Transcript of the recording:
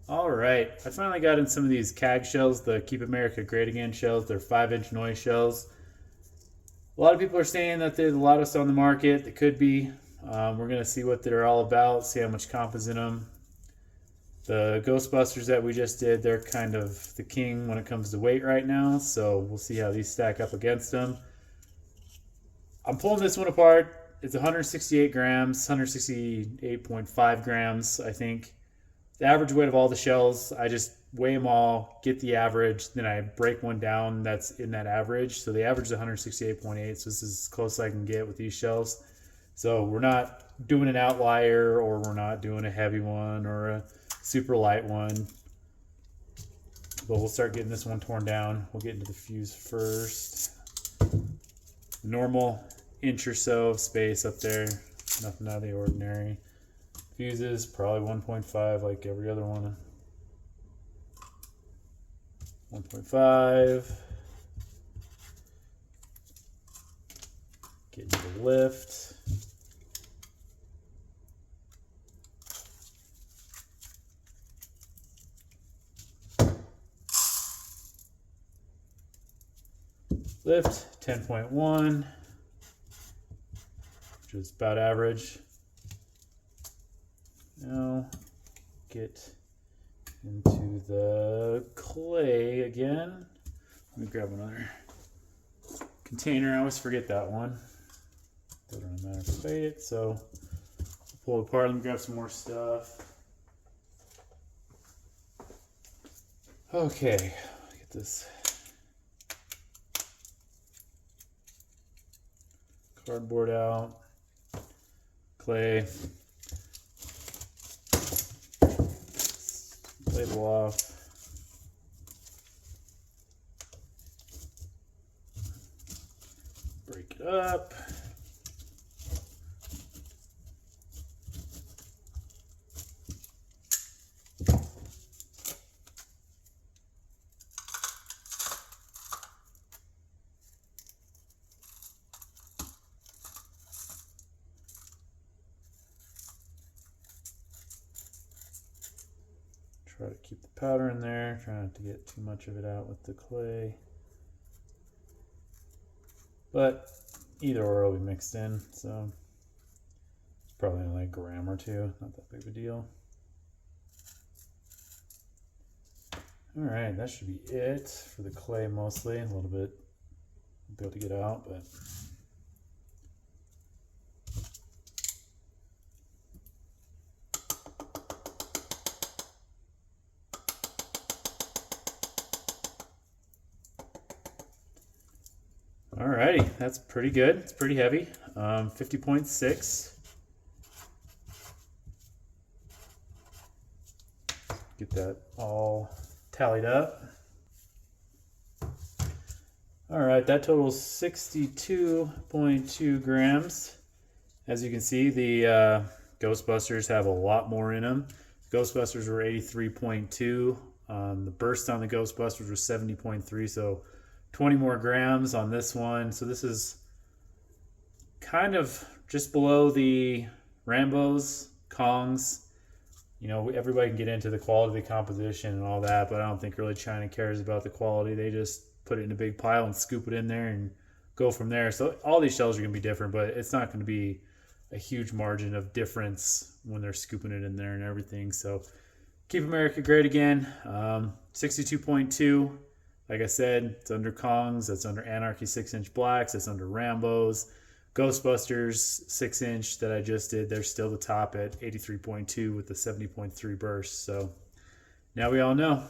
All right, I finally got in some of these KAG shells, the Keep America Great Again shells. They're 5-inch noise shells. A lot of people are saying that there's a lot of stuff on the market. It could be. We're going to see what they're all about, see how much comp is in them. The Ghostbusters that we just did, they're kind of the king when it comes to weight right now, so we'll see how these stack up against them. I'm pulling this one apart. It's 168 grams, 168.5 grams, I think. The average weight of all the shells, I just weigh them all, get the average, then I break one down that's in that average. So the average is 168.8, so this is as close as I can get with these shells. So we're not doing an outlier, or we're not doing a heavy one or a super light one. But we'll start getting this one torn down. We'll get into the fuse first. Normal inch or so of space up there, nothing out of the ordinary. Fuses probably 1.5 like every other one. 1.5. Get into the lift. Lift 10.1, which is about average. Now get into the clay again. Let me grab another container. I always forget that one. Doesn't really matter if I weigh it, so pull it apart. Let me grab some more stuff. Okay, get this cardboard out, clay, label off. Break it up. Try to keep the powder in there, try not to get too much of it out with the clay. But either or will be mixed in, so it's probably only a gram or two, not that big of a deal. Alright, that should be it for the clay mostly. A little bit I'll be able to get out, but alrighty, that's pretty good. It's pretty heavy. 50.6. Get that all tallied up. Alright, that totals 62.2 grams. As you can see, the Ghostbusters have a lot more in them. The Ghostbusters were 83.2. The burst on the Ghostbusters was 70.3, so 20 more grams on this one. So this is kind of just below the Rambos, Kongs. You know, everybody can get into the quality of the composition and all that, but I don't think really China cares about the quality. They just put it in a big pile and scoop it in there and go from there. So all these shells are going to be different, but it's not going to be a huge margin of difference when they're scooping it in there and everything. So Keep America Great Again. 62.2. Like I said, it's under Kongs, that's under Anarchy 6-inch blacks, that's under Rambos. Ghostbusters 6-inch that I just did, they're still the top at 83.2 with the 70.3 burst. So now we all know.